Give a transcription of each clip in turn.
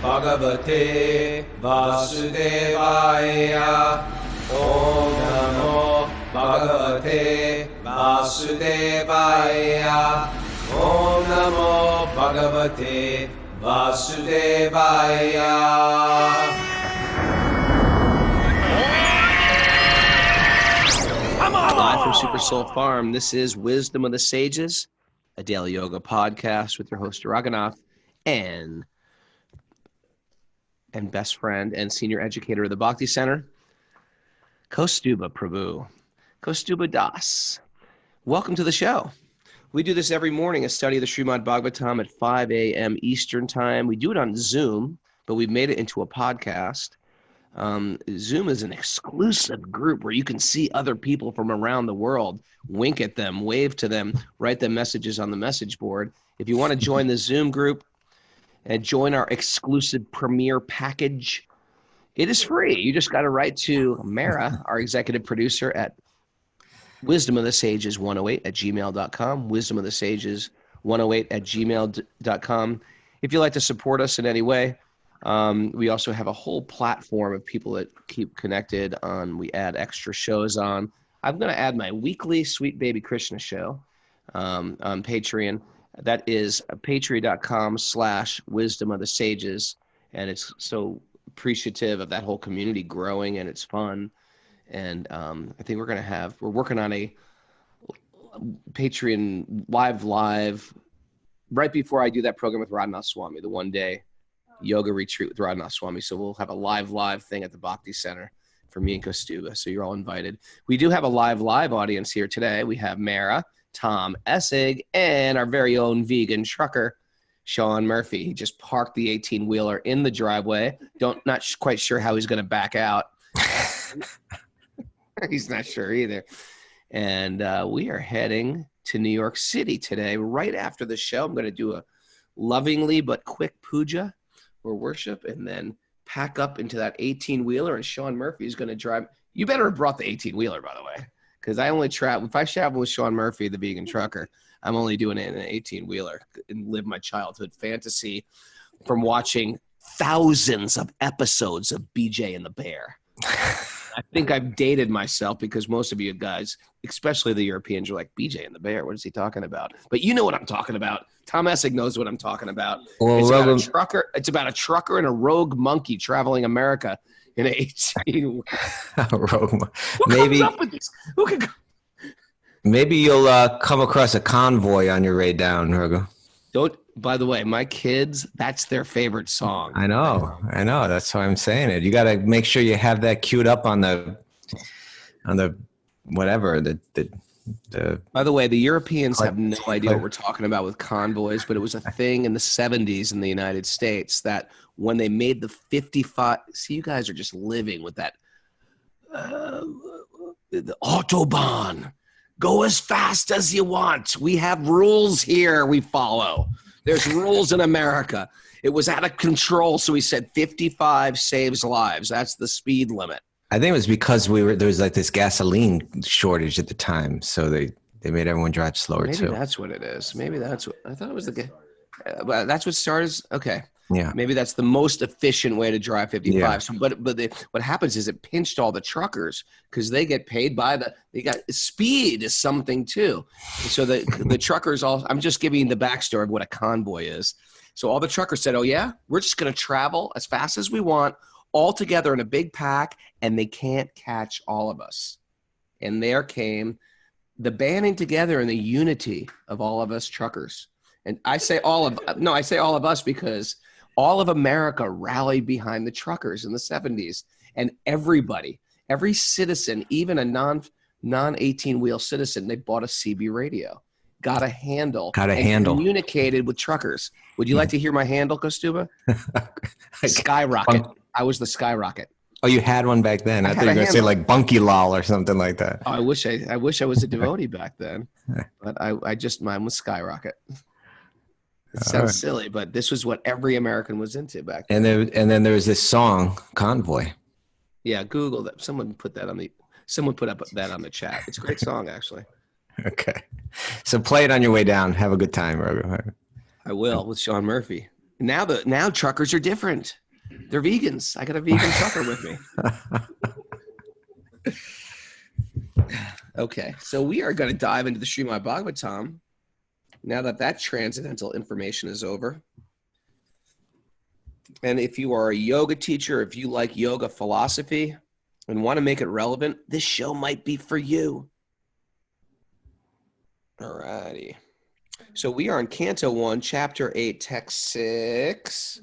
bhagavate vasudevaya. Om namo bhagavate vasudevaya. Om namo bhagavate vasudevaya. Live from Super Soul Farm, this is Wisdom of the Sages, a daily yoga podcast with your host Raghunath and best friend and senior educator of the Bhakti Center, Kaustubha Prabhu, Kaustubha Das. Welcome to the show. We do this every morning, a study of the Srimad Bhagavatam at 5 a.m. Eastern Time. We do it on Zoom, but we've made it into a podcast. Zoom is an exclusive group where you can see other people from around the world, wink at them, wave to them, write them messages on the message board. If you want to join the Zoom group and join our exclusive premiere package, it is free. You just got to write to Mara, our executive producer, at wisdomofthesages108@gmail.com, wisdomofthesages108@gmail.com. If you'd like to support us in any way, we also have a whole platform of people that keep connected on. We add extra shows on. I'm going to add my weekly Sweet Baby Krishna show on Patreon. That is patreon.com/wisdom of the sages. And it's so appreciative of that whole community growing, and it's fun. And I think we're working on a Patreon live right before I do that program with Raghunath Swami, the one-day yoga retreat with Raghunath Swami. So we'll have a live thing at the Bhakti Center for me and Kaustubha. So you're all invited. We do have a live audience here today. We have Mara, Tom Essig, and our very own vegan trucker, Sean Murphy. He just parked the 18-wheeler in the driveway. Not quite sure how he's going to back out. He's not sure either. And we are heading to New York City today. Right after the show, I'm going to do a lovingly but quick puja or worship, and then pack up into that 18-wheeler, and Sean Murphy is going to drive. You better have brought the 18-wheeler, by the way, because I only travel. If I travel with Sean Murphy, the vegan trucker, I'm only doing it in an 18-wheeler and live my childhood fantasy from watching thousands of episodes of BJ and the Bear. I think I've dated myself because most of you guys, especially the Europeans, are like, BJ and the Bear, what is he talking about? But you know what I'm talking about. Tom Essig knows what I'm talking about. Well, it's about a trucker and a rogue monkey traveling America in an 18. Rogue. Comes up with this? Who can? Maybe you'll come across a convoy on your way down, Raghu. By the way, my kids, that's their favorite song. I know. That's why I'm saying it. You got to make sure you have that queued up on the whatever, By the way, the Europeans have no idea what we're talking about with convoys, but it was a thing in the 70s in the United States that when they made the 55, see, you guys are just living with that, the Autobahn, go as fast as you want. We have rules here we follow. There's rules in America. It was out of control, so he said 55 saves lives. That's the speed limit. I think it was because there was like this gasoline shortage at the time, so they made everyone drive slower. Maybe too. That's what it is. Maybe that's what I thought it was. That's what started. Okay. Yeah. Maybe that's the most efficient way to drive 55. Yeah. So, what happens is it pinched all the truckers because they get paid by they got speed is something too. So the truckers I'm just giving the backstory of what a convoy is. So all the truckers said, oh yeah, we're just going to travel as fast as we want all together in a big pack, and they can't catch all of us. And there came the banding together and the unity of all of us truckers. And I say all of us because all of America rallied behind the truckers in the 70s, and everybody, every citizen, even a non-18-wheel citizen, they bought a CB radio, got a handle, communicated with truckers. Would you like to hear my handle, Kaustubha? Skyrocket. I was the Skyrocket. Oh, you had one back then. I thought you were going to say like Bunky Lol or something like that. Oh, I wish I was a devotee back then, but mine was Skyrocket. It sounds silly, but this was what every American was into back then. And then there was this song, Convoy. Yeah, Google that. Someone put up that on the chat. It's a great song, actually. Okay. So play it on your way down. Have a good time, Raghu. I will, with Sean Murphy. Now truckers are different. They're vegans. I got a vegan trucker with me. Okay, so we are going to dive into the Srimad Bhagavatam now that transcendental information is over. And if you are a yoga teacher, if you like yoga philosophy and want to make it relevant, this show might be for you. All righty. So we are in Canto 1, Chapter 8, Text 6.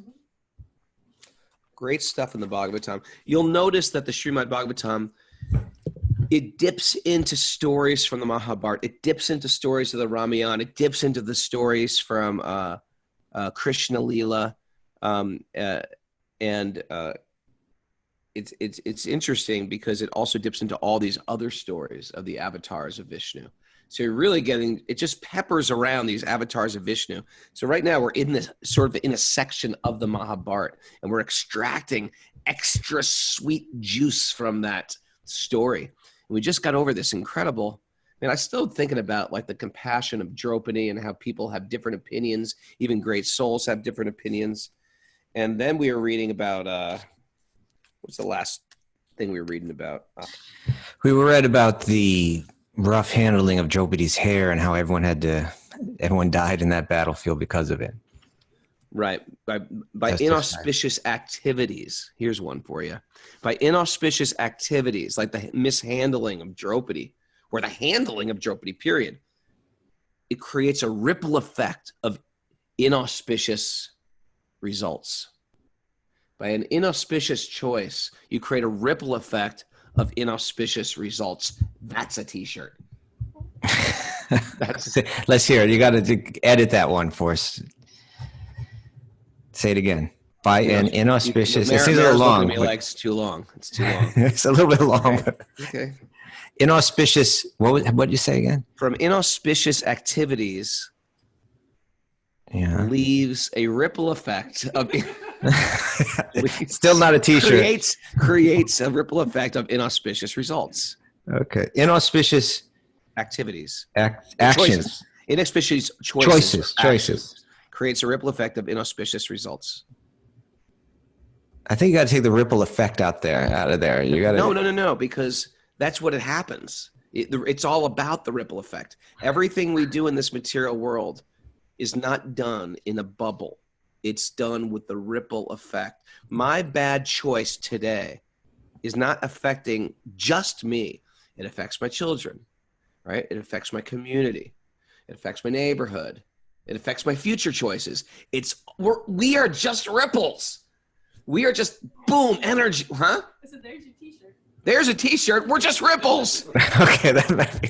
Great stuff in the Bhagavatam. You'll notice that the Srimad Bhagavatam, it dips into stories from the Mahabharata. It dips into stories of the Ramayana. It dips into the stories from Krishna Lila. It's interesting because it also dips into all these other stories of the avatars of Vishnu. So you're really getting, it just peppers around these avatars of Vishnu. So right now we're in this sort of in a section of the Mahabharata, and we're extracting extra sweet juice from that story. And we just got over this incredible, and I'm still thinking about like the compassion of Draupadi and how people have different opinions. Even great souls have different opinions. And then we were reading about, what's the last thing we were reading about? We read about the rough handling of Draupadi's hair and how everyone died in that battlefield because of it. Right. By inauspicious activities. Here's one for you. By inauspicious activities, like the mishandling of Draupadi, or the handling of Draupadi, period, it creates a ripple effect of inauspicious results. By an inauspicious choice, you create a ripple effect of inauspicious results. That's a t-shirt. Let's hear it. You got to edit that one for us. Say it again. By an inauspicious. It seems a little long. Like it's too long. It's too long. It's a little bit long. Okay. Inauspicious. What did you say again? From inauspicious activities, leaves a ripple effect of. Still not a t-shirt. Creates a ripple effect of inauspicious results. Okay. Inauspicious activities. Actions. Inauspicious choices. Creates a ripple effect of inauspicious results. I think you got to take the ripple effect out of there. You got to. No, because that's what it happens. It's all about the ripple effect. Everything we do in this material world is not done in a bubble. It's done with the ripple effect. My bad choice today is not affecting just me. It affects my children, right? It affects my community. It affects my neighborhood. It affects my future choices. We are just ripples. We are just boom energy, huh? So there's your t-shirt. There's a t-shirt. We're just ripples. Okay, that might be.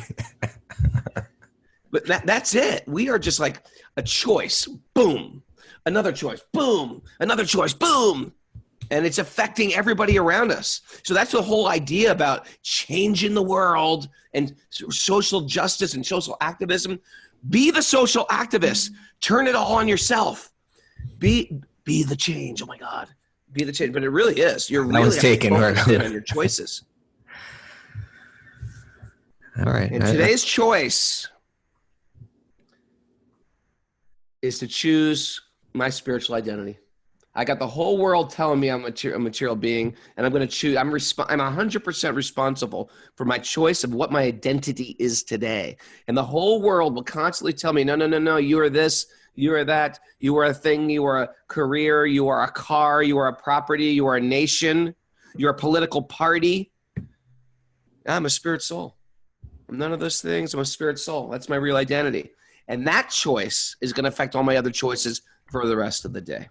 But that's it. We are just like a choice. Boom. Another choice. Boom. Another choice. Boom. And it's affecting everybody around us. So that's the whole idea about changing the world and social justice and social activism. Be the social activist. Turn it all on yourself. Be the change. Oh my God. Be the change. But it really is. You're really focused in on your choices. All right. And today's choice is to choose my spiritual identity. I got the whole world telling me I'm a material being, and I'm going to choose. I'm 100% responsible for my choice of what my identity is today. And the whole world will constantly tell me, no, you are this, you are that, you are a thing, you are a career, you are a car, you are a property, you are a nation, you're a political party. I'm a spirit soul. I'm none of those things. I'm a spirit soul. That's my real identity. And that choice is going to affect all my other choices for the rest of the day.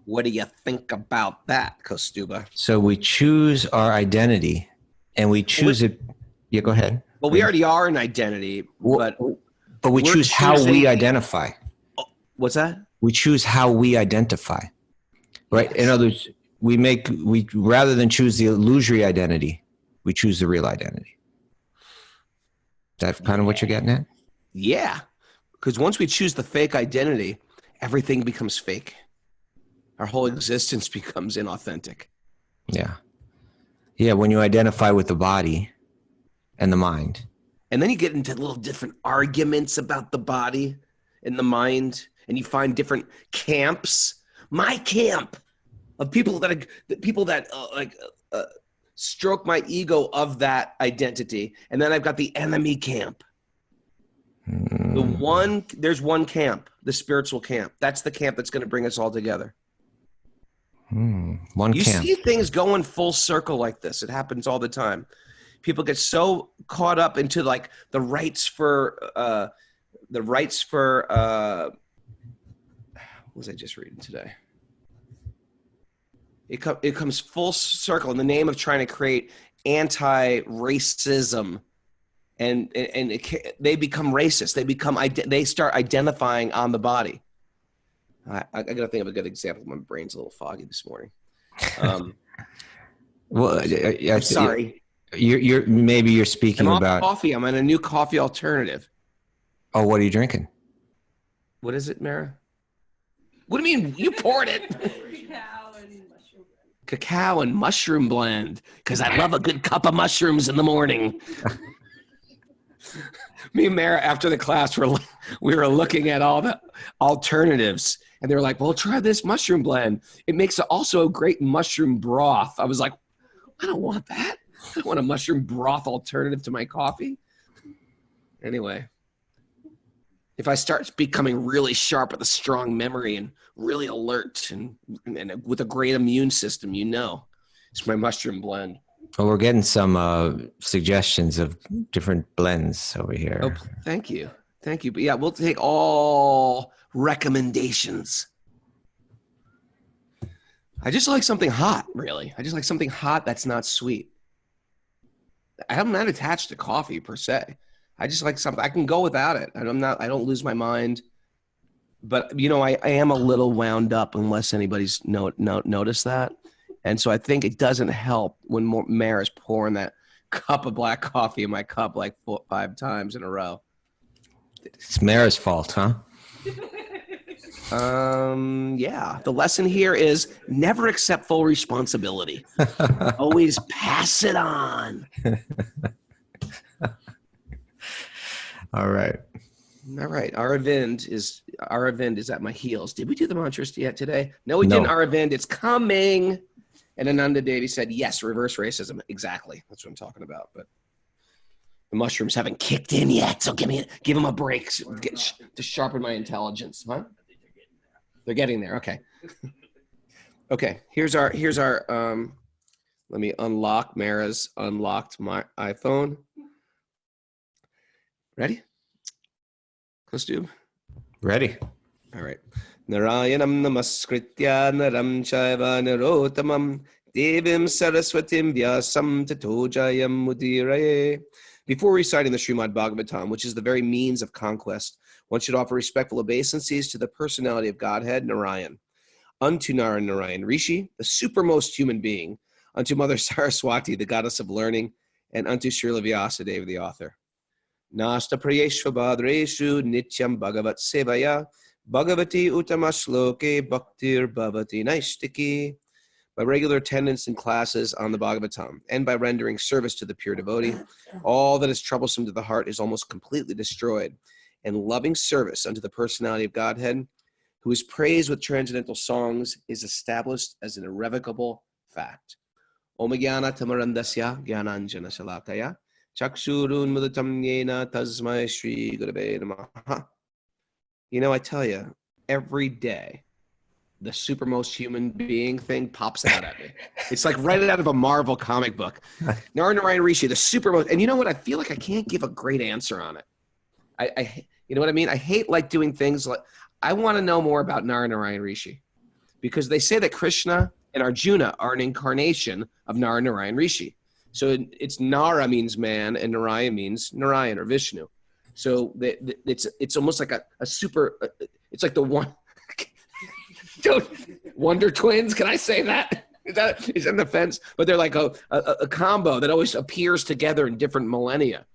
What do you think about that, Kaustubha? So we choose our identity, and we choose it. Yeah, go ahead. Well, we already are an identity, but we choose how we identify. What's that? We choose how we identify, right? Yes. In other words, we rather than choose the illusory identity, we choose the real identity. That's kind of what you're getting at? Yeah, because once we choose the fake identity, everything becomes fake. Our whole existence becomes inauthentic. Yeah. Yeah, when you identify with the body and the mind. And then you get into little different arguments about the body and the mind. and you find different camps. My camp of people that stroke my ego of that identity, and then I've got the enemy camp. There's one camp, the spiritual camp. That's the camp that's going to bring us all together. One You camp. see things going full circle like this. It happens all the time. People get so caught up into like the rights for what was I just reading today? It comes full circle in the name of trying to create anti-racism, and they become racist. They start identifying on the body. I got to think of a good example. My brain's a little foggy this morning. Well, I'm sorry. You're speaking about coffee. I'm on a new coffee alternative. Oh, what are you drinking? What is it, Mara? What do you mean? You poured it. Cacao and mushroom blend, because I love a good cup of mushrooms in the morning. Me and Mara, after the class, we were looking at all the alternatives, and they were like, well, try this mushroom blend. It makes also a great mushroom broth. I was like, I don't want that. I don't want a mushroom broth alternative to my coffee. Anyway, if I start becoming really sharp with a strong memory and really alert and with a great immune system, it's my mushroom blend. Well, we're getting some suggestions of different blends over here. Oh, thank you. But yeah, we'll take all recommendations. I just like something hot, really. I just like something hot that's not sweet. I'm not attached to coffee per se. I just like something I can go without it. I don't lose my mind. But I am a little wound up unless anybody's noticed that. And so I think it doesn't help when Mara's pouring that cup of black coffee in my cup like 5 times in a row. It's Mara's fault, huh? Yeah. The lesson here is never accept full responsibility. Always pass it on. All right. Aravind is at my heels. Did we do the mantras yet today? No, we didn't. Aravind, it's coming. And Ananda Devi said, yes, reverse racism. Exactly. That's what I'm talking about. But the mushrooms haven't kicked in yet. So give them a break to sharpen my intelligence. Huh? They're getting there. Okay. Okay. Here's our, let me unlock Mara's unlocked my iPhone. Ready? Kaustubha? Ready. All right. Narayanam namaskritya naram chaiva narotamam devim saraswatim vyasam tato jayam mudiraye. Before reciting the Srimad Bhagavatam, which is the very means of conquest, one should offer respectful obeisances to the personality of Godhead, Narayan, unto Narayan Rishi, the supermost human being, unto Mother Saraswati, the goddess of learning, and unto Srila Vyasadeva, the author. Nasta prayeshva badreshu nityam bhagavat sevaya bhagavati utamashloke bhaktir bhavati naistiki. By regular attendance in classes on the Bhagavatam and by rendering service to the pure devotee, all that is troublesome to the heart is almost completely destroyed, and loving service unto the personality of Godhead, who is praised with transcendental songs, is established as an irrevocable fact. Om Jnana Tamarandasya Jnananjana Shalakaya Chakshurun Mudatam Yena Tasmai Shri Gurave Namaha. I tell you, every day, the supermost human being thing pops out at me. It's like right out of a Marvel comic book. Narayan Rishi, the supermost. And you know what? I feel like I can't give a great answer on it. You know what I mean? I hate like doing things like, I want to know more about Narayan Rishi because they say that Krishna and Arjuna are an incarnation of Narayan Rishi. So it's Nara means man and Narayan means Narayan or Vishnu. So it's almost like a super, it's like the one, Wonder Twins, can I say that? Is that an offense? But they're like a combo that always appears together in different millennia.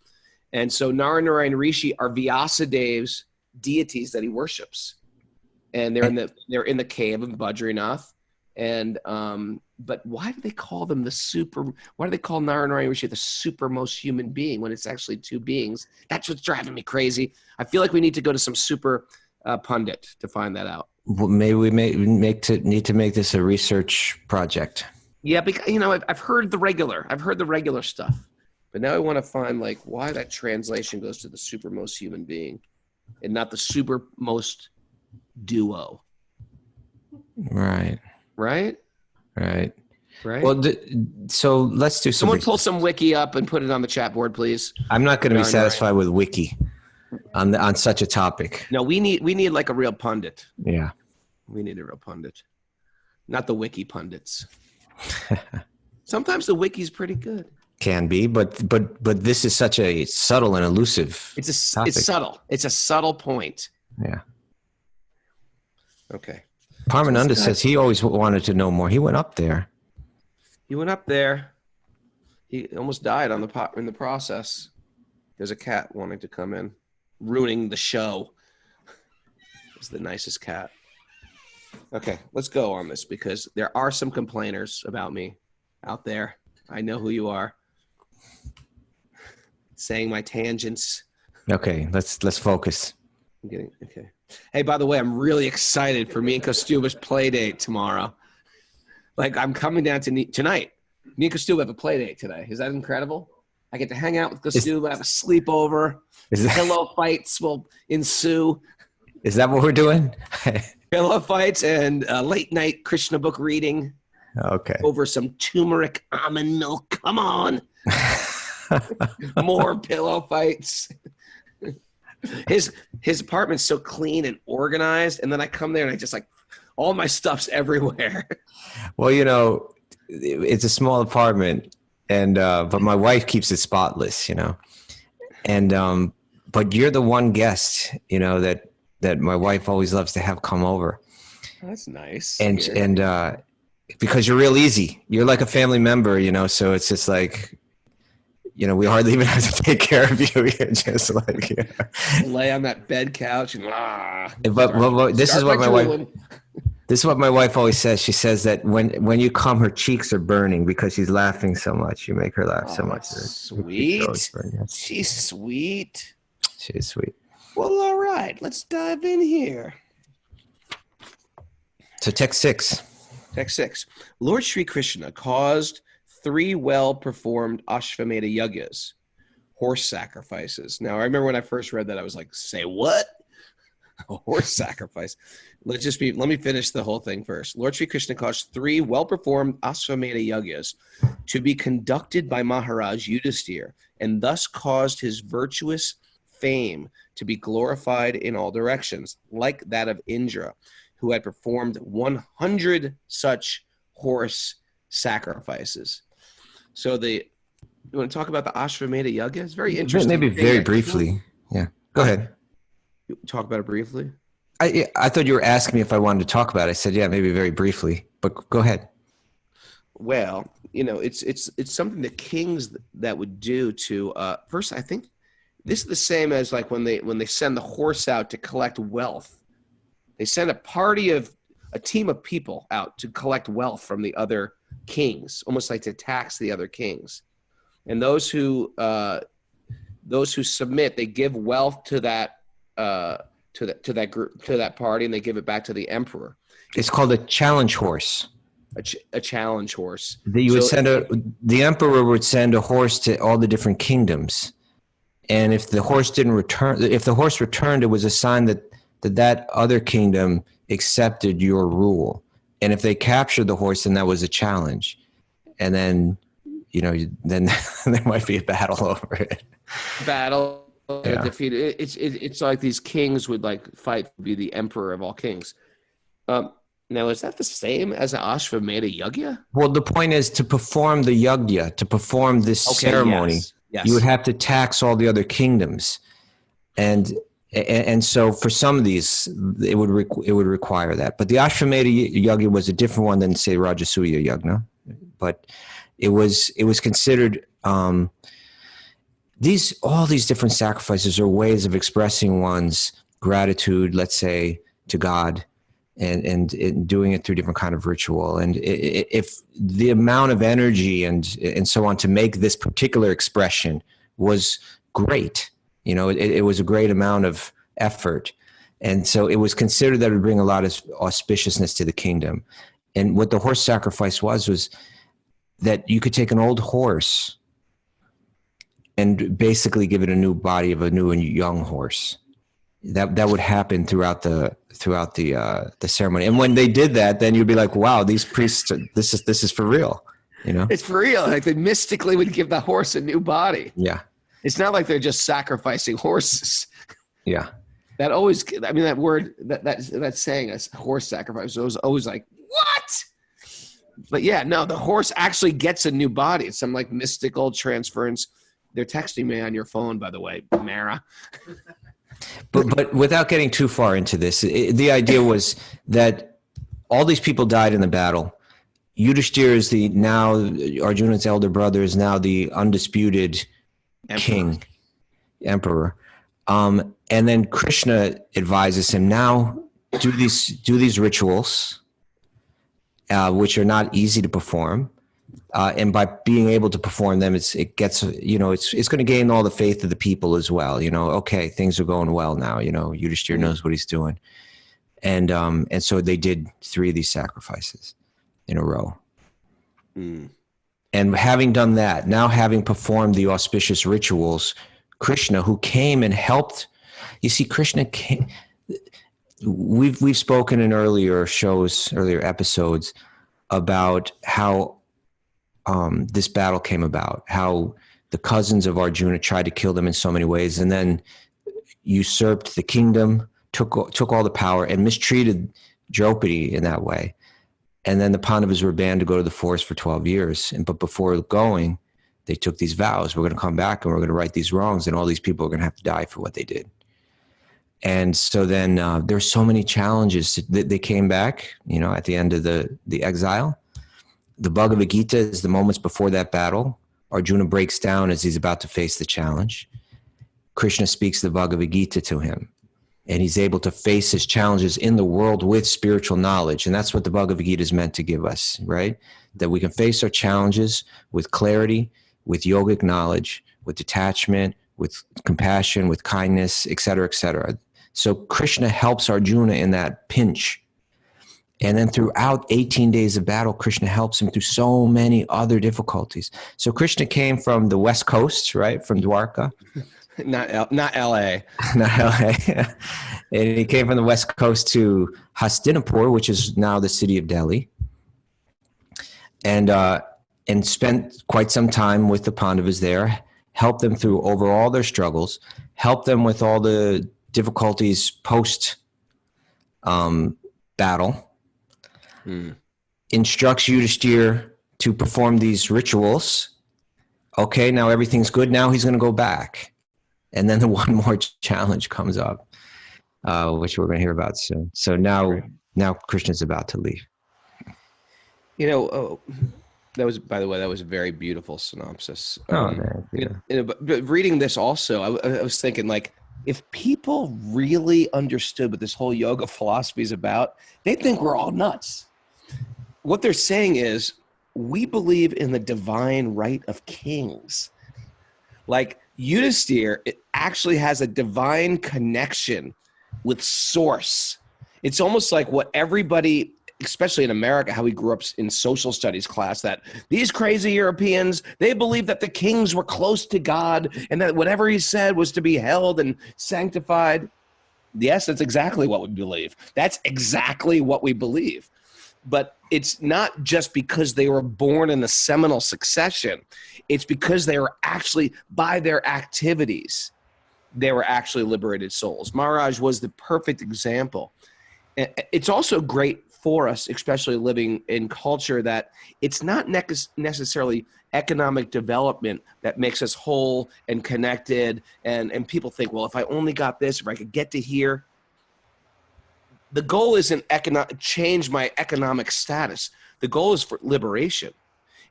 And so Narayan Rishi are Vyasadev's deities that he worships. And they're in the cave of Badrinath. And but why do they call them why do they call Narayan Rishi the supermost human being when it's actually two beings? That's what's driving me crazy. I feel like we need to go to some super pundit to find that out. Well, maybe we need to make this a research project. Yeah, because I've heard the regular stuff, but now I want to find like why that translation goes to the supermost human being, and not the supermost duo. Right. Well, so let's do some. Someone pull some wiki up and put it on the chat board, please. I'm not going to be satisfied with wiki on such a topic. No, we need like a real pundit. Yeah. We need a real pundit, not the wiki pundits. Sometimes the wiki's pretty good. Can be, but this is such a subtle and elusive. It's subtle. It's a subtle point. Yeah. Okay. Parmananda says he always wanted to know more. He went up there. He went up there. He almost died in the process. There's a cat wanting to come in, ruining the show. It's the nicest cat. Okay, let's go on this because there are some complainers about me out there. I know who you are. Saying my tangents. Okay, let's focus. Okay. Hey, by the way, I'm really excited for me and Kaustubha's play date tomorrow. Like, I'm coming down to tonight. Me and Kaustubha have a play date today. Is that incredible? I get to hang out with Kaustubha, have a sleepover. Pillow fights will ensue. Is that what we're doing? Pillow fights and late night Krishna book reading. Okay. Over some turmeric almond milk. Come on. More pillow fights. His apartment's so clean and organized, and then I come there and I just like all my stuff's everywhere. Well, it's a small apartment, and but my wife keeps it spotless, and but you're the one guest, that my wife always loves to have come over. That's nice. And because you're real easy, you're like a family member, so it's just like. We hardly even have to take care of you. You're just like lay on that bed couch and But this is what my wife. This is what my wife always says. She says that when you come, her cheeks are burning because she's laughing so much. You make her laugh so much. Sweet. She's sweet. She is sweet. Well, all right. Let's dive in here. So text 6. Text 6. Lord Sri Krishna caused 3 well-performed Ashvamedha yajnas, horse sacrifices. Now, I remember when I first read that, I was like, say what? A horse sacrifice. Let me finish the whole thing first. Lord Sri Krishna caused 3 well-performed Ashvamedha yajnas to be conducted by Maharaj Yudhisthira, and thus caused his virtuous fame to be glorified in all directions, like that of Indra, who had performed 100 such horse sacrifices. So you want to talk about the Ashvamedha Yajna? It's very interesting. Maybe very briefly. Yeah. Go ahead. Talk about it briefly. I thought you were asking me if I wanted to talk about it. I said, yeah, maybe very briefly, but go ahead. Well, it's something that kings that would do to first. I think this is the same as like when they send the horse out to collect wealth. They send a team of people out to collect wealth from the other kings, almost like to tax the other kings. And those who submit, they give wealth to that group, to that party, and they give it back to the emperor. It's called a challenge horse. A challenge horse. The emperor would send a horse to all the different kingdoms, and if the horse returned, it was a sign that other kingdom accepted your rule. And if they captured the horse, then that was a challenge. And then, then there might be a battle over it. Defeat. It's like these kings would like fight to be the emperor of all kings. Now, is that the same as an Ashvamedha Yajna? Well, the point is to perform the yajna, to perform this ceremony, yes. You would have to tax all the other kingdoms. And so for some of these, it would require that. But the Ashvamedha Yajna was a different one than, say, Rajasuya Yajna. But it was considered all these different sacrifices are ways of expressing one's gratitude, let's say, to God, and doing it through different kind of ritual. And if the amount of energy and so on to make this particular expression was great, it was a great amount of effort, And so it was considered that it would bring a lot of auspiciousness to the kingdom. And what the horse sacrifice was that you could take an old horse and basically give it a new body of a new and young horse. That would happen throughout the ceremony. And when they did that, then you'd be like, wow, these priests, this is for real. You know, it's for real. Like they mystically would give the horse a new body. Yeah. It's not like they're just sacrificing horses. Yeah. That always, I mean, that word, that saying, a horse sacrifice, was always like, what? But yeah, no, the horse actually gets a new body. It's some like mystical transference. They're texting me on your phone, by the way, Mara. But without getting too far into this, the idea was that all these people died in the battle. Yudhishthira is now Arjuna's elder brother, is now the undisputed emperor. And then Krishna advises him, now do these rituals, which are not easy to perform. And by being able to perform them, it's going to gain all the faith of the people as well. Okay, things are going well now. Yudhishthira knows what he's doing. And so they did 3 of these sacrifices in a row. Mm. And having done that, now having performed the auspicious rituals, Krishna, who came and helped, you see, Krishna came. We've spoken in earlier episodes about how this battle came about, how the cousins of Arjuna tried to kill them in so many ways, and then usurped the kingdom, took all the power, and mistreated Draupadi in that way. And then the Pandavas were banned to go to the forest for 12 years. But before going, they took these vows. We're going to come back and we're going to right these wrongs, and all these people are going to have to die for what they did. And so then there were so many challenges. They came back, at the end of the exile. The Bhagavad-gita is the moments before that battle. Arjuna breaks down as he's about to face the challenge. Krishna speaks the Bhagavad-gita to him, and he's able to face his challenges in the world with spiritual knowledge. And that's what the Bhagavad-gita is meant to give us, right? That we can face our challenges with clarity, with yogic knowledge, with detachment, with compassion, with kindness, et cetera, et cetera. So Krishna helps Arjuna in that pinch. And then throughout 18 days of battle, Krishna helps him through so many other difficulties. So Krishna came from the West Coast, right? From Dwarka. Not L.A. Not L.A. And he came from the West Coast to Hastinapur, which is now the city of Delhi. And spent quite some time with the Pandavas there, helped them through over all their struggles, helped them with all the difficulties post battle, instructs Yudhishthira to perform these rituals. Okay, now everything's good. Now he's going to go back. And then the one more challenge comes up, which we're going to hear about soon. So now Krishna's about to leave. That was, by the way, that was a very beautiful synopsis. Man, yeah. But reading this also, I was thinking, like, if people really understood what this whole yoga philosophy is about, they think we're all nuts. What they're saying is, we believe in the divine right of kings. Like, Yudhishthira, it actually has a divine connection with source. It's almost like what everybody, especially in America, how we grew up in social studies class, that these crazy Europeans, they believed that the kings were close to God and that whatever he said was to be held and sanctified. Yes, that's exactly what we believe. That's exactly what we believe. But it's not just because they were born in the seminal succession. It's because they were actually, by their activities, they were actually liberated souls. Maharaj was the perfect example. It's also great for us, especially living in culture, that it's not necessarily economic development that makes us whole and connected. And people think, well, if I only got this, if I could get to here. The goal isn't change my economic status. The goal is for liberation.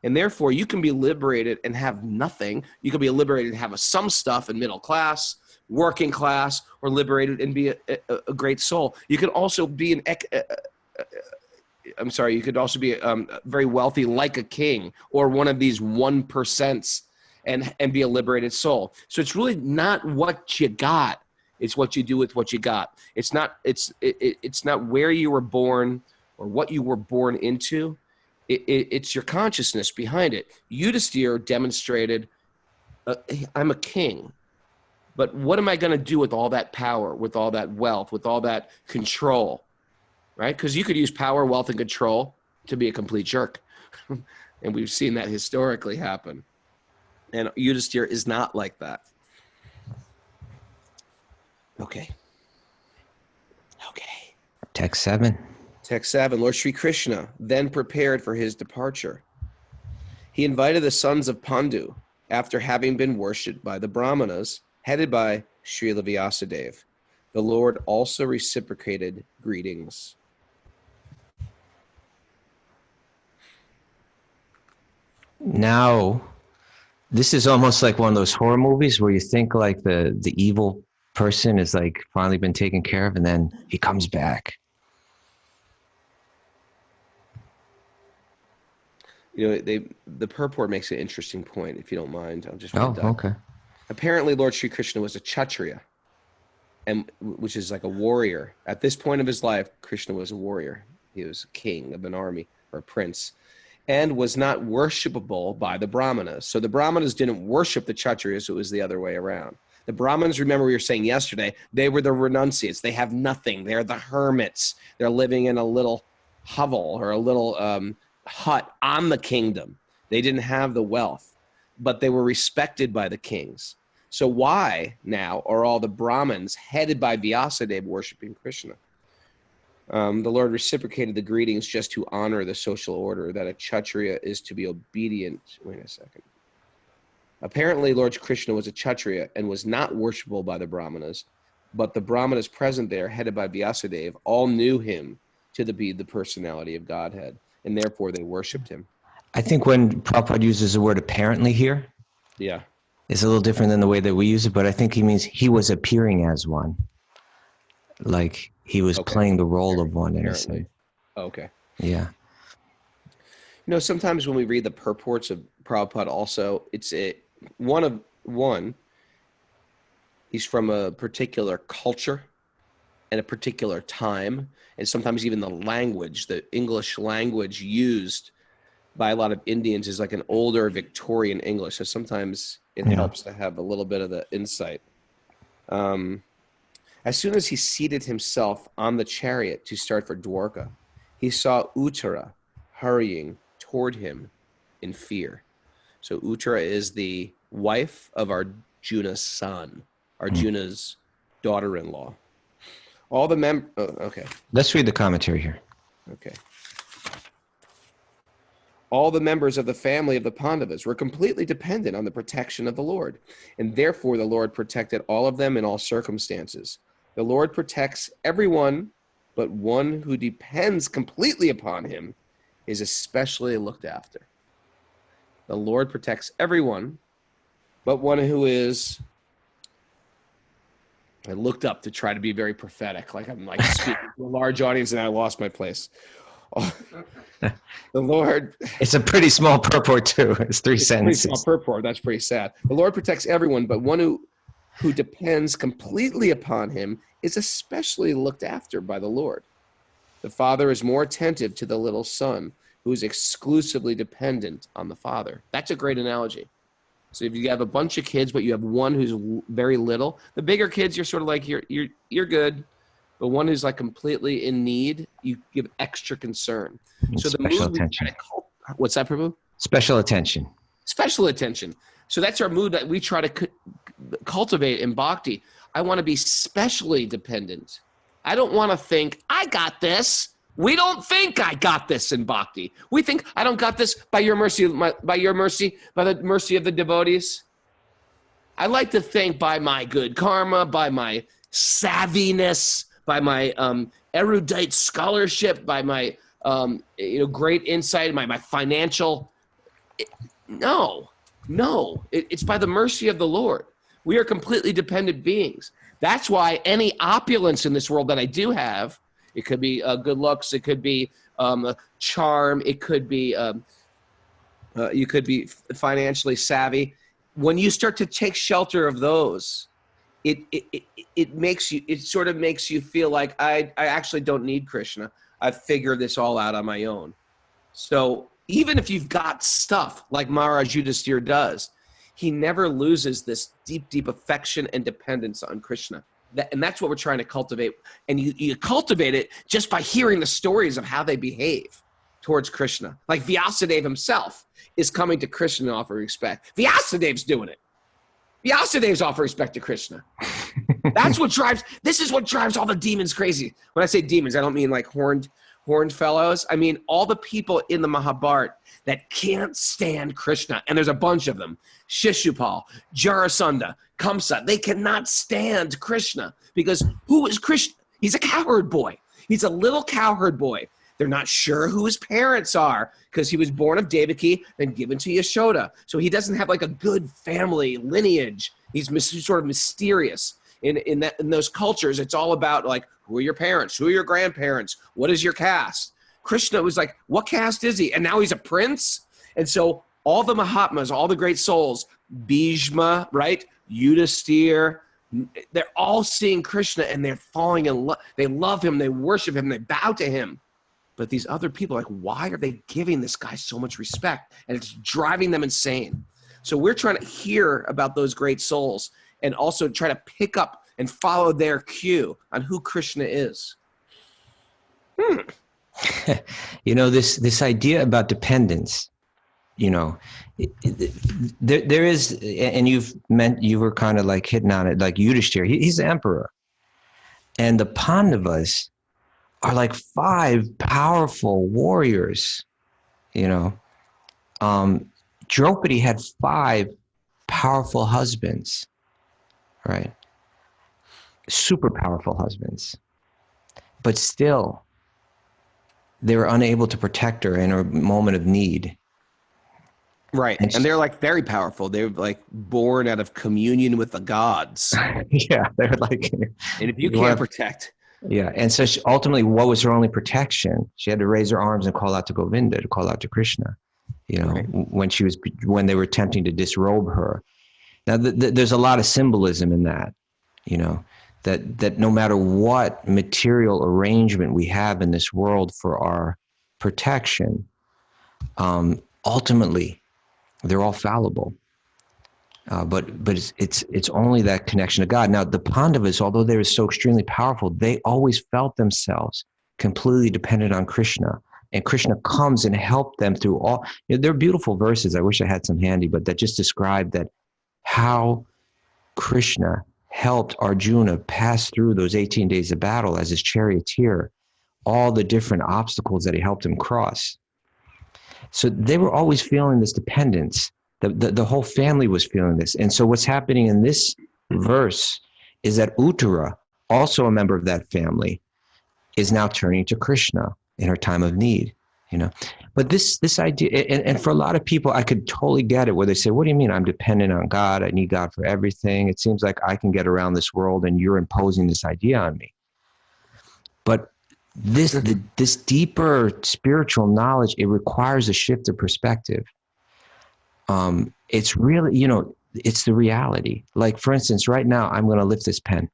And therefore, you can be liberated and have nothing. You can be liberated and have some stuff in middle class, working class, or liberated and be a great soul. You can also be you could also be very wealthy like a king or one of these 1% and be a liberated soul. So it's really not what you got. It's what you do with what you got. It's not where you were born or what you were born into. It's your consciousness behind it. Yudhisthira demonstrated, I'm a king, but what am I going to do with all that power, with all that wealth, with all that control, right? Because you could use power, wealth, and control to be a complete jerk. And we've seen that historically happen. And Yudhisthira is not like that. Okay. Text 7. Text 7, Lord Sri Krishna then prepared for his departure. He invited the sons of Pandu after having been worshipped by the Brahmanas, headed by Srila Vyasadeva. The Lord also reciprocated greetings. Now, this is almost like one of those horror movies where you think like the evil person is like finally been taken care of, and then he comes back. You know, the purport makes an interesting point, if you don't mind. I'll just read that. Okay. Apparently, Lord Sri Krishna was a Kshatriya, which is like a warrior. At this point of his life, Krishna was a warrior. He was a king of an army or a prince, and was not worshipable by the Brahmanas. So the Brahmanas didn't worship the Kshatriyas, it was the other way around. The Brahmins, remember we were saying yesterday, they were the renunciates. They have nothing. They're the hermits. They're living in a little hovel or a little hut on the kingdom. They didn't have the wealth, but they were respected by the kings. So why now are all the Brahmins headed by Vyasadeva worshiping Krishna? The Lord reciprocated the greetings just to honor the social order that a Kshatriya is to be obedient. Wait a second. Apparently, Lord Krishna was a Kshatriya and was not worshipable by the Brahmanas, but the Brahmanas present there, headed by Vyasadeva, all knew him to be the personality of Godhead, and therefore they worshipped him. I think when Prabhupada uses the word apparently here, Yeah, it's a little different than the way that we use it, but I think he means he was appearing as one. Like he was playing the role of one in a sense. Okay. Yeah. You know, sometimes when we read the purports of Prabhupada also, it's one, he's from a particular culture and a particular time, and sometimes even the language, the English language used by a lot of Indians is like an older Victorian English. So sometimes it helps to have a little bit of the insight. As soon as he seated himself on the chariot to start for Dwarka, he saw Uttara hurrying toward him in fear. So Uttara is the wife of Arjuna's son, Arjuna's daughter-in-law. All the okay. Let's read the commentary here. Okay. All the members of the family of the Pandavas were completely dependent on the protection of the Lord, and therefore the Lord protected all of them in all circumstances. The Lord protects everyone, but one who depends completely upon him is especially looked after. The Lord protects everyone, but one who is... I looked up to try to be very prophetic, like I'm like speaking to a large audience and I lost my place. Oh, the Lord... It's a pretty small purport too. It's 3 sentences. Pretty small purport. That's pretty sad. The Lord protects everyone, but one who depends completely upon him is especially looked after by the Lord. The father is more attentive to the little son who is exclusively dependent on the father. That's a great analogy. So if you have a bunch of kids, but you have one who's very little, the bigger kids, you're sort of like, you're good. But one who's like completely in need, you give extra concern. So the Special mood attention. What's that, Prabhu? Special attention. Special attention. So that's our mood that we try to cultivate in Bhakti. I want to be specially dependent. I don't want to think, I got this. We don't think I got this in Bhakti. We think I don't got this by your mercy, by the mercy of the devotees. I like to think by my good karma, by my savviness, by my erudite scholarship, by my great insight, my financial. No, it's by the mercy of the Lord. We are completely dependent beings. That's why any opulence in this world that I do have, it could be good looks, it could be charm, it could be you could be financially savvy. When you start to take shelter of those, it makes you, it sort of makes you feel like I actually don't need Krishna. I've figured this all out on my own. So even if you've got stuff like Maharaj Yudhisthira does, he never loses this deep, deep affection and dependence on Krishna. And that's what we're trying to cultivate. And you cultivate it just by hearing the stories of how they behave towards Krishna. Like Vyasadeva himself is coming to Krishna and offering respect. Vyasadev's doing it. Vyasadev's offering respect to Krishna. That's what drives, this is what drives all the demons crazy. When I say demons, I don't mean like horned fellows. I mean all the people in the Mahabharata that can't stand Krishna. And there's a bunch of them. Shishupal, Jarasandha, Kamsa, they cannot stand Krishna because who is Krishna? He's a cowherd boy. He's a little cowherd boy. They're not sure who his parents are because he was born of Devaki and given to Yashoda. So he doesn't have like a good family lineage. He's sort of mysterious. In those cultures, it's all about like, who are your parents? Who are your grandparents? What is your caste? Krishna was like, what caste is he? And now he's a prince? And so all the Mahatmas, all the great souls, Bhishma, right? Yudhisthira, they're all seeing Krishna and they're falling in love. They love him, they worship him, they bow to him. But these other people are like, why are they giving this guy so much respect? And it's driving them insane. So we're trying to hear about those great souls and also try to pick up and follow their cue on who Krishna is. You know, this idea about dependence, you know, there is, and you were kind of like hitting on it, like Yudhishthira, he's the emperor. And the Pandavas are like 5 powerful warriors, you know. Draupadi had 5 powerful husbands, right? Super powerful husbands. But still, they were unable to protect her in her moment of need. Right. And they're like very powerful. They're like born out of communion with the gods. Yeah, they're like. And if you can't protect. Yeah. And so ultimately, what was her only protection? She had to raise her arms and call out to Govinda, to call out to Krishna, you know, right. when they were attempting to disrobe her. Now, there's a lot of symbolism in that, you know, that no matter what material arrangement we have in this world for our protection, ultimately, they're all fallible. But it's only that connection to God. Now, the Pandavas, although they were so extremely powerful, they always felt themselves completely dependent on Krishna. And Krishna comes and helped them through all. You know, there are beautiful verses. I wish I had some handy, but that just describe that how Krishna helped Arjuna pass through those 18 days of battle as his charioteer, all the different obstacles that he helped him cross. So they were always feeling this dependence. The whole family was feeling this. And so what's happening in this verse is that Uttara, also a member of that family, is now turning to Krishna in her time of need, you know. But this idea, and for a lot of people, I could totally get it, where they say, what do you mean I'm dependent on God? I need God for everything. It seems like I can get around this world and you're imposing this idea on me. But this deeper spiritual knowledge, it requires a shift of perspective. It's really, you know, it's the reality. Like, for instance, right now, I'm going to lift this pen.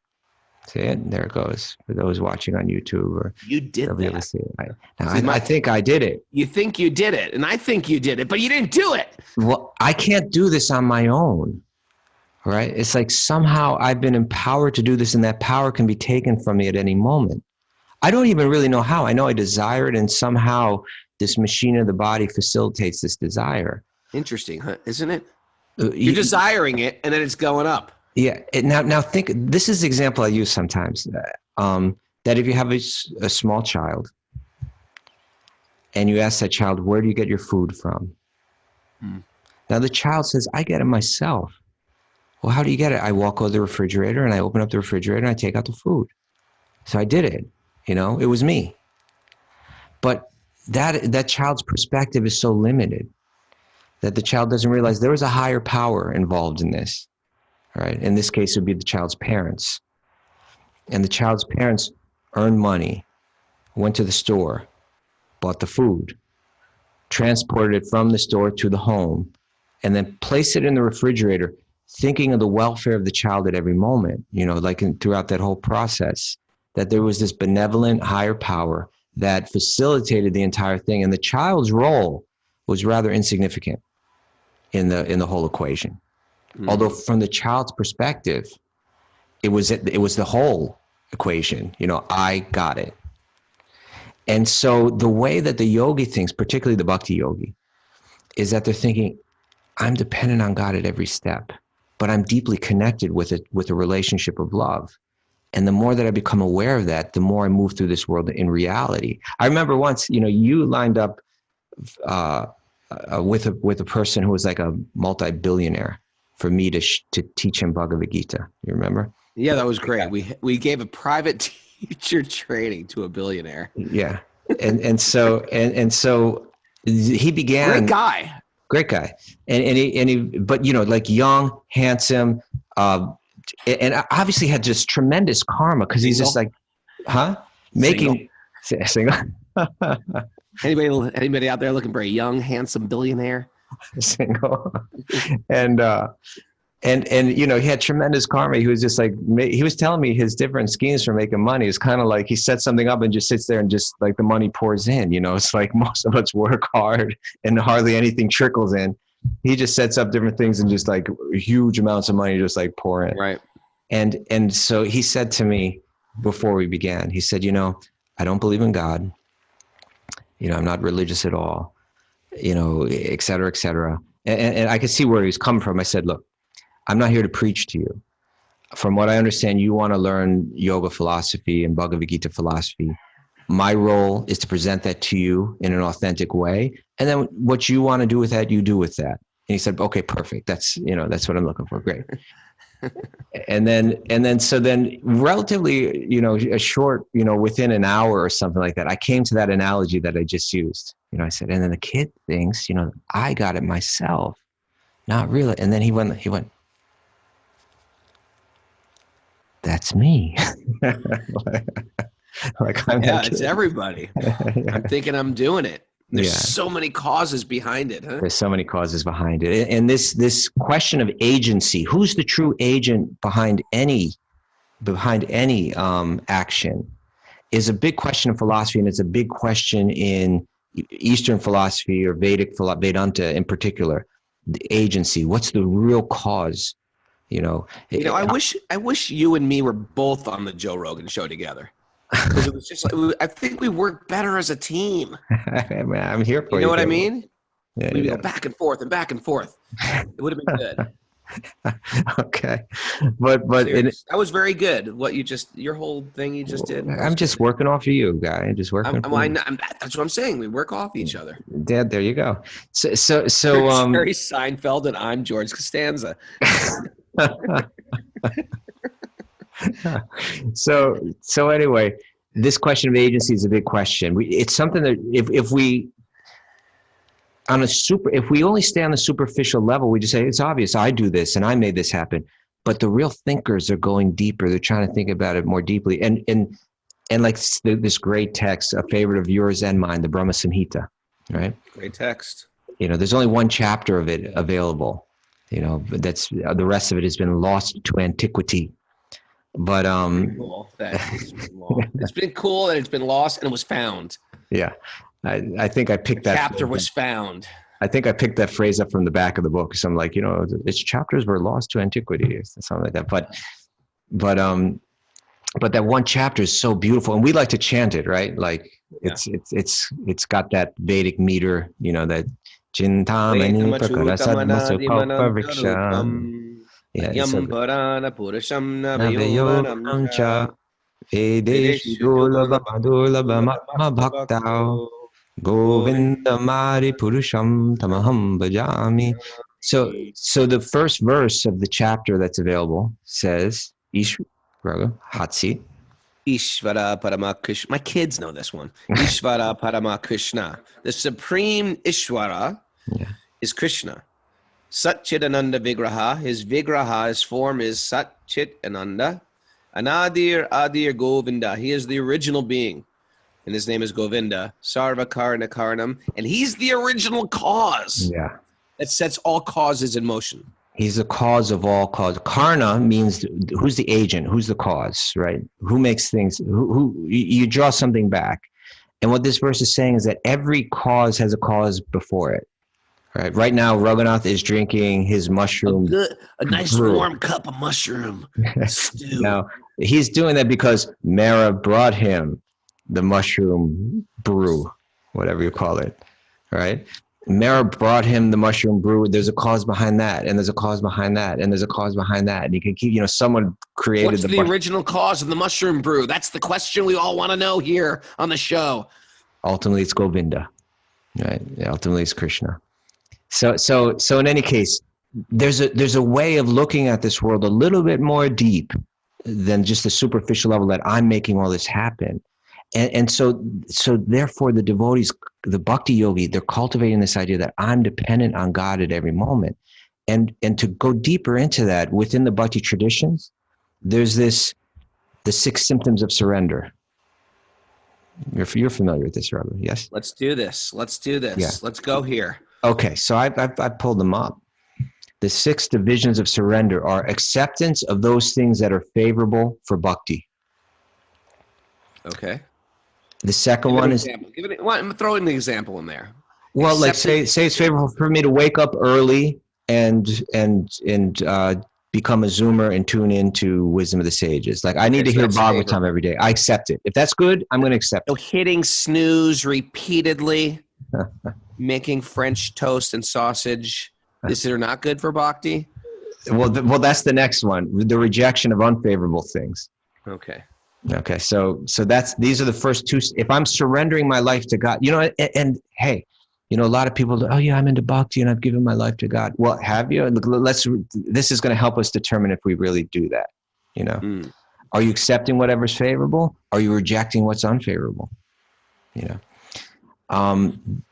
See it? There it goes. For those watching on YouTube, or you did that. See it. I think I did it. You think you did it, and I think you did it, but you didn't do it. Well, I can't do this on my own, right? It's like somehow I've been empowered to do this, and that power can be taken from me at any moment. I don't even really know how. I know I desire it, and somehow this machine of the body facilitates this desire. Interesting, huh? Isn't it? You're desiring it, and then it's going up. Yeah. Now think, this is the example I use sometimes, that if you have a small child and you ask that child, where do you get your food from? Now the child says, I get it myself. Well, how do you get it? I walk over to the refrigerator and I open up the refrigerator and I take out the food. So I did it, you know, it was me. But that child's perspective is so limited that the child doesn't realize there was a higher power involved in this. Right? In this case, it would be the child's parents. And the child's parents earned money, went to the store, bought the food, transported it from the store to the home, and then placed it in the refrigerator thinking of the welfare of the child at every moment, like throughout that whole process, that there was this benevolent higher power that facilitated the entire thing. And the child's role was rather insignificant in the whole equation. Mm. Although from the child's perspective, it was the whole equation. I got it. And so the way that the yogi thinks, particularly the Bhakti-yogi, is that they're thinking, I'm dependent on God at every step, but I'm deeply connected with a relationship of love. And the more that I become aware of that, the more I move through this world in reality. I remember once, you lined up with a person who was like a multi-billionaire for me to teach him Bhagavad-gita. You remember? Yeah, that was great. We gave a private teacher training to a billionaire. Yeah. And so he began. Great guy. And he but like young, handsome, and obviously had just tremendous karma, because he's just like, making single. Anybody out there looking for a young, handsome billionaire? Single. And he had tremendous karma. He was just like, he was telling me his different schemes for making money. It's kind of like he sets something up and just sits there and just like the money pours in. It's like most of us work hard and hardly anything trickles in. He just sets up different things and just like huge amounts of money just like pour in. Right. And so he said to me before we began, he said, I don't believe in God. I'm not religious at all, et cetera, et cetera. And I could see where he was coming from. I said, look, I'm not here to preach to you. From what I understand, you want to learn yoga philosophy and Bhagavad-gita philosophy. My role is to present that to you in an authentic way. And then what you want to do with that, you do with that. And he said, okay, perfect. That's what I'm looking for. Great. and then relatively, a short, within an hour or something like that, I came to that analogy that I just used. I said, and then the kid thinks, I got it myself. Not really. And then he went, that's me. It's everybody. I'm thinking I'm doing it. There's so many causes behind it, huh? There's so many causes behind it. And this question of agency, who's the true agent behind any action, is a big question in philosophy, and it's a big question in Eastern philosophy or Vedanta in particular. The agency, what's the real cause? I wish you and me were both on the Joe Rogan show together. Because it was just like, I think we work better as a team. I'm here for you. You know what I mean? Yeah, We'd go back and forth and back and forth. It would have been good. Okay, but that was very good. Your whole thing you just did. I'm just working off of you, guy. I'm just working. That's what I'm saying. We work off each other. Dad, there you go. So Jerry Seinfeld and I'm George Costanza. So anyway, this question of agency is a big question. It's something that if we only stay on the superficial level, we just say, it's obvious, I do this and I made this happen. But the real thinkers are going deeper. They're trying to think about it more deeply. And like this great text, a favorite of yours and mine, the Brahma Samhita, right? Great text. There's only one chapter of it available. But that's the rest of it has been lost to antiquity. But cool. It's been cool and it's been lost and it was found. Yeah, I think I picked that chapter was found. I think I picked that phrase up from the back of the book. So I'm like, its chapters were lost to antiquity or something like that. But that one chapter is so beautiful, and we like to chant it, right? Like it's got that Vedic meter, that Chintamani Prakarasad Masu Yamparana Purusham Navayogamam cha Vedeshi Durlabha Bhaktao Govindamari Purusham Tamaham Bhajami. So the first verse of the chapter that's available says, Hatsi. Ishvara Parama Krishna. My kids know this one. Ishvara Parama Krishna. The supreme Ishvara is Krishna. Sat Chit Ananda Vigraha. His Vigraha, his form is Sat Chit Ananda. Anadir Adir Govinda. He is the original being. And his name is Govinda. Sarva Karna Karnam. And he's the original cause. Yeah. That sets all causes in motion. He's the cause of all cause. Karna means who's the agent, who's the cause, right? Who makes things, who you draw something back. And what this verse is saying is that every cause has a cause before it, right? Right now, Raghunath is drinking his mushroom. A nice brew. warm cup of mushroom stew. Now, he's doing that because Mara brought him the mushroom brew, whatever you call it, right? Mara brought him the mushroom brew. There's a cause behind that, and there's a cause behind that, and there's a cause behind that. And you can keep, someone created What's the original cause of the mushroom brew? That's the question we all want to know here on the show. Ultimately, it's Govinda, right? Yeah, ultimately, it's Krishna. So in any case, there's a way of looking at this world a little bit more deep than just the superficial level that I'm making all this happen. And so therefore the devotees, the Bhakti-yogi, they're cultivating this idea that I'm dependent on God at every moment. And to go deeper into that within the Bhakti traditions, there's the 6 symptoms of surrender. You're familiar with this, Rabbi, yes? Let's do this. Yeah. Let's go here. Okay, so I pulled them up. The 6 divisions of surrender are acceptance of those things that are favorable for bhakti. Okay. The second one is... I'm throwing the example in there. Well, like say it's favorable for me to wake up early and become a zoomer and tune into wisdom of the sages. Like I need to hear Bhagavatam every day. I accept it. If that's good, I'm going to accept it. Hitting snooze repeatedly, making French toast and sausage. These are not good for bhakti. Well, that's the next one. The rejection of unfavorable things. Okay. So these are the first 2. If I'm surrendering my life to God, and hey, a lot of people, oh yeah, I'm into bhakti and I've given my life to God. Well, have you? This is going to help us determine if we really do that. Are you accepting whatever's favorable? Are you rejecting what's unfavorable? Then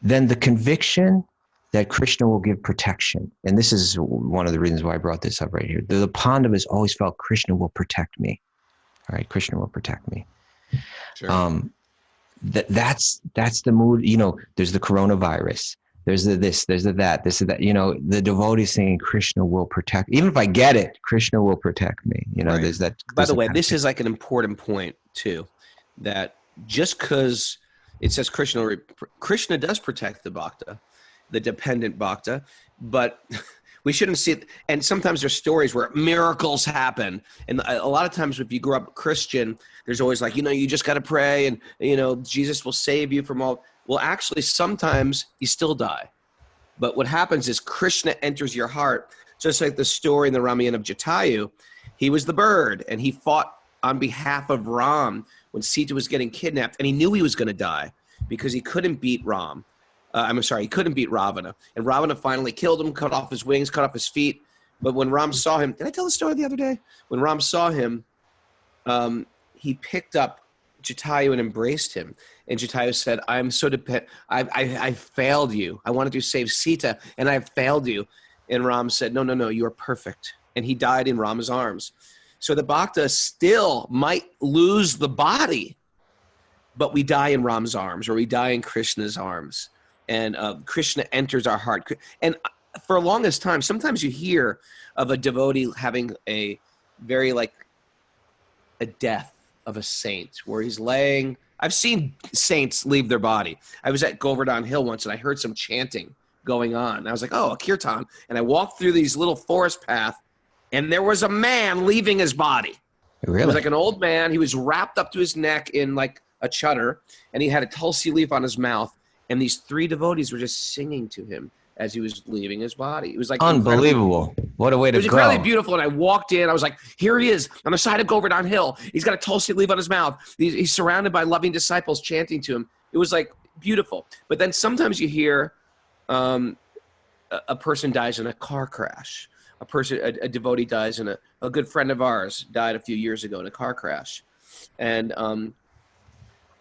the conviction that Krishna will give protection. And this is one of the reasons why I brought this up right here. The Pandavas always felt Krishna will protect me. All right, Krishna will protect me. Sure. That's the mood. There's the coronavirus. There's the this. There's the that. This is that. The devotees saying Krishna will protect. Even if I get it, Krishna will protect me. Right. There's that. By the way, this is like an important point too. That just because it says Krishna does protect the bhakta, the dependent bhakta, but we shouldn't see it. And sometimes there's stories where miracles happen. And a lot of times if you grew up Christian, there's always like, you just got to pray and, Jesus will save you from all. Well, actually, sometimes you still die. But what happens is Krishna enters your heart. Just like the story in the Ramayana of Jatayu, he was the bird and he fought on behalf of Ram when Sita was getting kidnapped. And he knew he was going to die because he couldn't beat Ram. He couldn't beat Ravana. And Ravana finally killed him, cut off his wings, cut off his feet. But when Ram saw him, did I tell the story the other day? When Ram saw him, he picked up Jatayu and embraced him. And Jatayu said, I'm so dependent. I failed you. I wanted to save Sita, and I failed you. And Ram said, no, you are perfect. And he died in Rama's arms. So the bhakta still might lose the body, but we die in Ram's arms, or we die in Krishna's arms. And Krishna enters our heart. And for the longest time, sometimes you hear of a devotee having a very a death of a saint where he's laying. I've seen saints leave their body. I was at Govardhan Hill once and I heard some chanting going on. And I was like, oh, a kirtan. And I walked through these little forest path and there was a man leaving his body. Really? It was like an old man. He was wrapped up to his neck in like a chadar and he had a tulsi leaf on his mouth. And these 3 devotees were just singing to him as he was leaving his body. It was like unbelievable. What a way to go. It was incredibly beautiful. And I walked in. I was like, here he is on the side of Govardhan Hill. He's got a tulsi leaf on his mouth. He's surrounded by loving disciples chanting to him. It was like beautiful. But then sometimes you hear a person dies in a car crash. A devotee dies in a good friend of ours died a few years ago in a car crash. And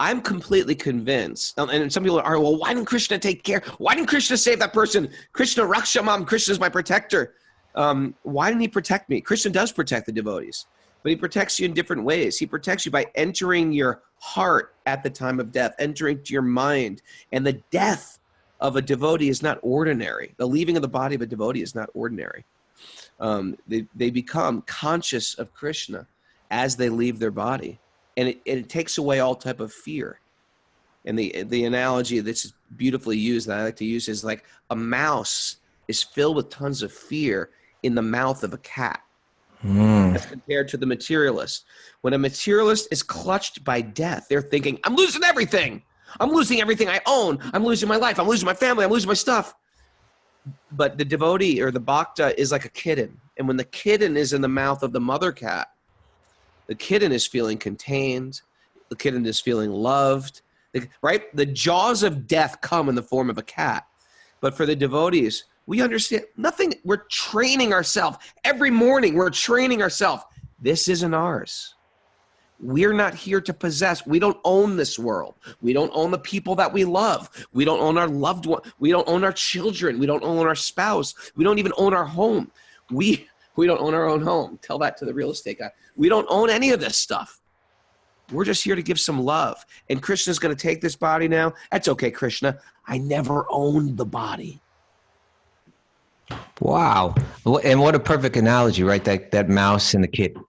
I'm completely convinced, and some people are, well, why didn't Krishna take care? Why didn't Krishna save that person? Krishna Rakshamam, Krishna's my protector. Why didn't he protect me? Krishna does protect the devotees, but he protects you in different ways. He protects you by entering your heart at the time of death, entering to your mind. And the death of a devotee is not ordinary. The leaving of the body of a devotee is not ordinary. They become conscious of Krishna as they leave their body, and it takes away all type of fear. And the analogy that's beautifully used that I like to use is like a mouse is filled with tons of fear in the mouth of a cat. As compared to the materialist. When a materialist is clutched by death, they're thinking, I'm losing everything. I'm losing everything I own. I'm losing my life. I'm losing my family. I'm losing my stuff. But the devotee or the bhakta is like a kitten. And when the kitten is in the mouth of the mother cat, the kitten is feeling contained. The kitten is feeling loved. Right? The jaws of death come in the form of a cat. But for the devotees, we understand nothing. We're training ourselves. Every morning we're training ourselves. This isn't ours. We're not here to possess. We don't own this world. We don't own the people that we love. We don't own our loved one. We don't own our children. We don't own our spouse. We don't even own our home. We don't own our own home. Tell that to the real estate guy. We don't own any of this stuff. We're just here to give some love. And Krishna's going to take this body now. That's okay, Krishna. I never owned the body. Wow. And what a perfect analogy, right? That mouse and the kitten,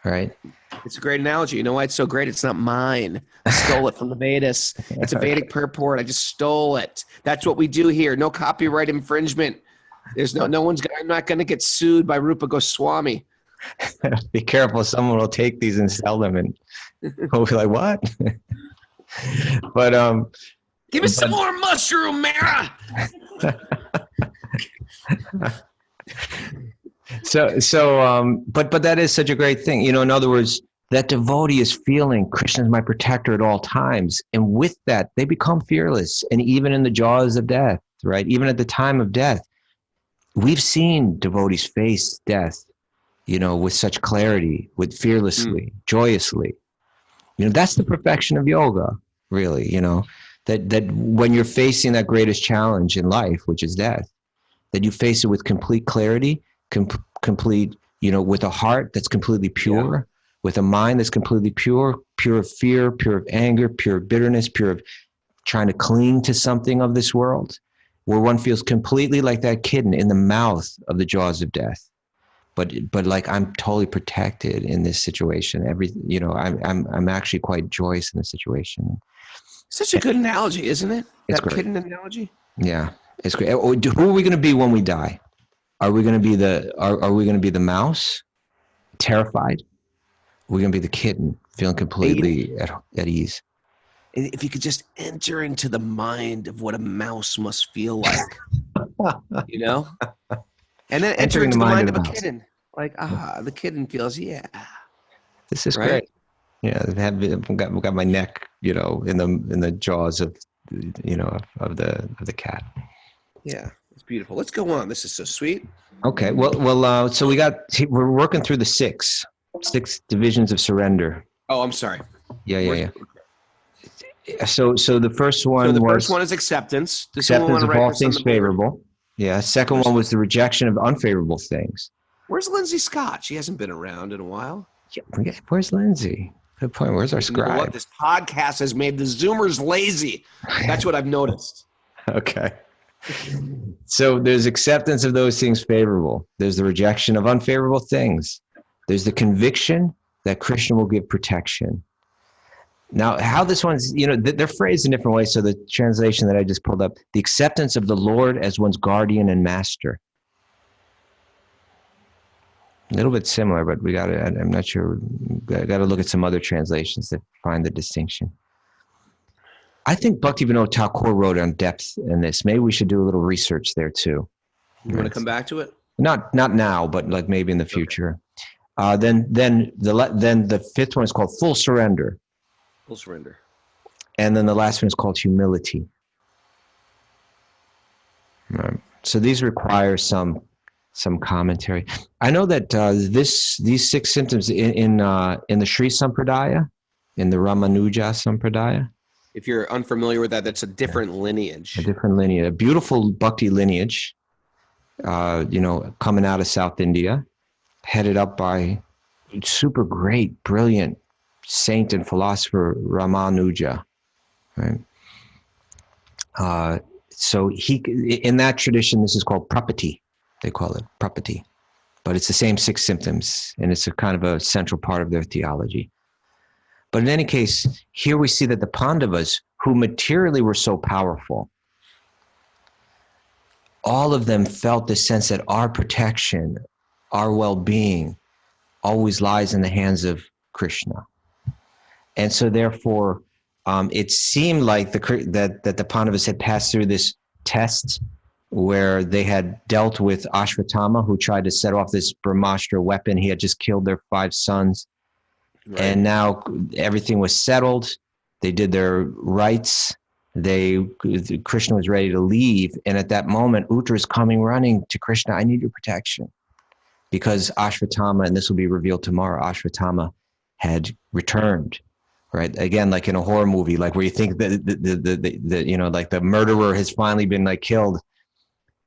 right? It's a great analogy. You know why it's so great? It's not mine. I stole it from the Vedas. It's a Vedic purport. I just stole it. That's what we do here. No copyright infringement. There's no one's. I'm not going to get sued by Rupa Goswami. Be careful. Someone will take these and sell them, and we'll be like, what? But give me some more mushroom, Mara. But that is such a great thing. In other words, that devotee is feeling Krishna is my protector at all times. And with that, they become fearless. And even in the jaws of death, right? Even at the time of death, we've seen devotees face death, with such clarity, with fearlessly, joyously. That's the perfection of yoga, really, that when you're facing that greatest challenge in life, which is death, that you face it with complete clarity, complete, with a heart that's completely pure, with a mind that's completely pure of fear, pure of anger, pure of bitterness, pure of trying to cling to something of this world, where one feels completely like that kitten in the mouth of the jaws of death. But like, I'm totally protected in this situation. I'm actually quite joyous in the situation. Such a good analogy, isn't it? It's that great. Kitten analogy. Yeah, it's great. Who are we going to be when we die? Are we going to be are we going to be the mouse, terrified? We're going to be the kitten, feeling completely at ease. If you could just enter into the mind of what a mouse must feel like, and then enter into the mind of a kitten. Like, the kitten feels, this is great. Yeah, I've got my neck, in the jaws of, of the cat. Yeah, it's beautiful. Let's go on. This is so sweet. Okay, well, so we're working through the six divisions of surrender. Oh, I'm sorry. Yeah. So the first one. So the first one is acceptance. Acceptance of all things favorable. Yeah. Second one was the rejection of unfavorable things. Where's Lindsay Scott? She hasn't been around in a while. Yeah, where's Lindsay? Good point. Where's our scribe? You know what? This podcast has made the Zoomers lazy. That's what I've noticed. Okay. So there's acceptance of those things favorable. There's the rejection of unfavorable things. There's the conviction that Krishna will give protection. Now, how this one's, they're phrased in different ways. So the translation that I just pulled up, the acceptance of the Lord as one's guardian and master. A little bit similar, but I'm not sure. I got to look at some other translations that find the distinction. I think Bhaktivinoda Thakur wrote on depth in this. Maybe we should do a little research there too. You want to come back to it? Not now, but like maybe in the future. Okay. Then the fifth one is called full surrender. Full surrender. And then the last one is called humility. Right. So these require some commentary. I know that these six symptoms in the Sri Sampradaya, in the Ramanuja Sampradaya. If you're unfamiliar with that, that's a different lineage. A beautiful bhakti lineage, coming out of South India, headed up by super great, brilliant saint and philosopher Ramanuja. Right. So in that tradition, this is called prapati. They call it prapati. but it's the same 6 symptoms, and it's a kind of a central part of their theology. But in any case, here we see that the Pandavas, who materially were so powerful, all of them felt the sense that our protection, our well-being, always lies in the hands of Krishna. And so therefore, it seemed like that the Pandavas had passed through this test where they had dealt with Ashvatthama, who tried to set off this Brahmastra weapon. He had just killed their 5 sons. Right. And now everything was settled. They did their rites. Krishna was ready to leave. And at that moment, Uttara is coming running to Krishna. I need your protection. Because Ashvatthama, and this will be revealed tomorrow, Ashvatthama had returned. Right. Again, like in a horror movie, like where you think that like the murderer has finally been like killed.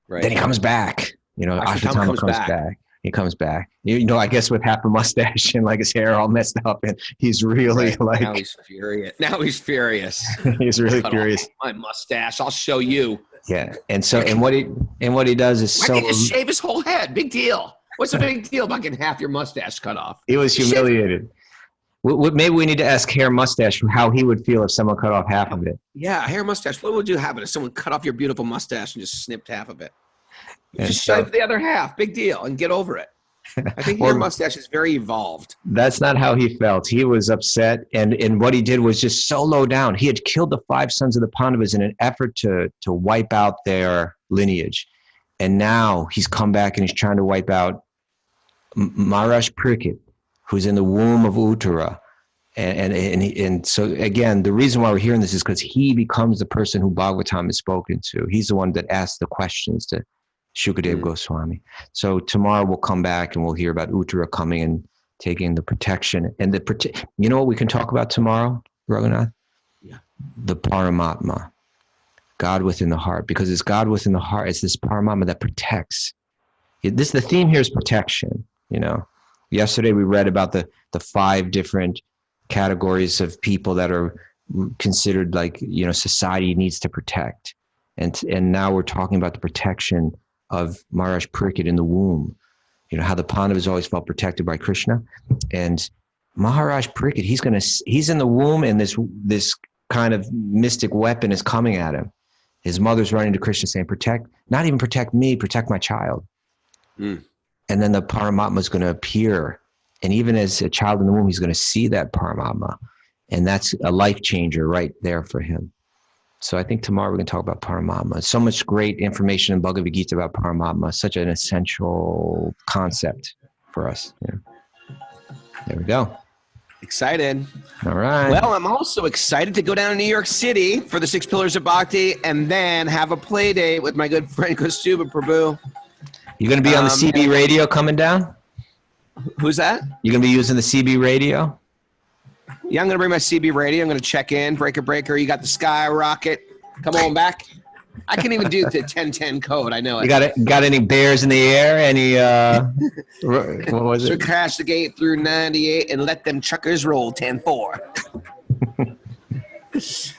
Right. Then he comes back. Ashvatthama comes back. He comes back. I guess with half a mustache and like his hair all messed up, and he's really like. Now he's furious. He's really furious. My mustache. I'll show you. Yeah, and so what he does is Why didn't you shave his whole head? Big deal. What's the big deal about getting half your mustache cut off? He was humiliated. Maybe we need to ask Hair Mustache how he would feel if someone cut off half of it. Yeah, Hair Mustache. What would you happen if someone cut off your beautiful mustache and just snipped half of it? Just shave the other half. Big deal. And get over it. I think Hair Mustache is very evolved. That's not how he felt. He was upset. And what he did was just so low down. He had killed the 5 sons of the Pandavas in an effort to wipe out their lineage. And now he's come back and he's trying to wipe out Maharaj Parikshit, who's in the womb of Uttara. And so, again, the reason why we're hearing this is because he becomes the person who Bhagavatam is spoken to. He's the one that asks the questions to Shukadeva Goswami. So tomorrow we'll come back and we'll hear about Uttara coming and taking the protection. And you know what we can talk about tomorrow, Raghunath? Yeah. The Paramatma, God within the heart. Because it's God within the heart. It's this Paramatma that protects. The theme here is protection, Yesterday we read about the 5 different categories of people that are considered like, society needs to protect. And now we're talking about the protection of Maharaj Parikshit in the womb. How the Pandavas always felt protected by Krishna. And Maharaj Parikshit, he's in the womb, and this kind of mystic weapon is coming at him. His mother's running to Krishna saying, not even protect me, protect my child. And then the Paramatma is going to appear. And even as a child in the womb, he's going to see that Paramatma. And that's a life changer right there for him. So I think tomorrow we're going to talk about Paramatma. So much great information in Bhagavad-gita about Paramatma. Such an essential concept for us. There we go. Excited. All right. Well, I'm also excited to go down to New York City for the 6 Pillars of Bhakti and then have a play date with my good friend Kaustubha Prabhu. You're going to be on the CB radio coming down? Who's that? You're going to be using the CB radio? Yeah, I'm going to bring my CB radio. I'm going to check in. Breaker. You got the skyrocket. Come on back. I can even do the 1010 code. I know it. You got any bears in the air? Any, what was it? So crash the gate through 98 and let them truckers roll 10-4.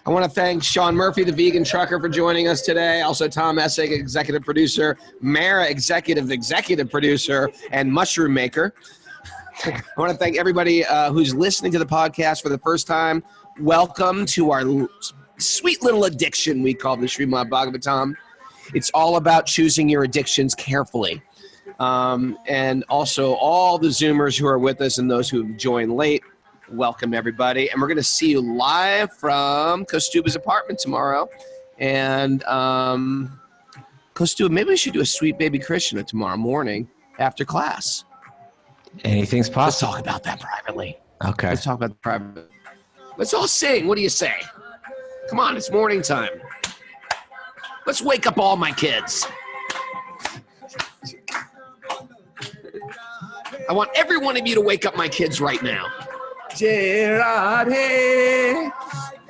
I want to thank Sean Murphy, the vegan trucker, for joining us today. Also, Tom Essig, executive producer, Mara, executive producer, and mushroom maker. I want to thank everybody who's listening to the podcast for the first time. Welcome to our sweet little addiction we call the Srimad Bhagavatam. It's all about choosing your addictions carefully. And also all the Zoomers who are with us and those who've joined late. Welcome, everybody. And we're going to see you live from Kaustubha's apartment tomorrow. And Kaustubha, maybe we should do a Sweet Baby Krishna tomorrow morning after class. Anything's possible. Let's talk about that privately. Okay. Let's talk about the private. Let's all sing. What do you say? Come on, it's morning time. Let's wake up all my kids. I want every one of you to wake up my kids right now. Jai Radhe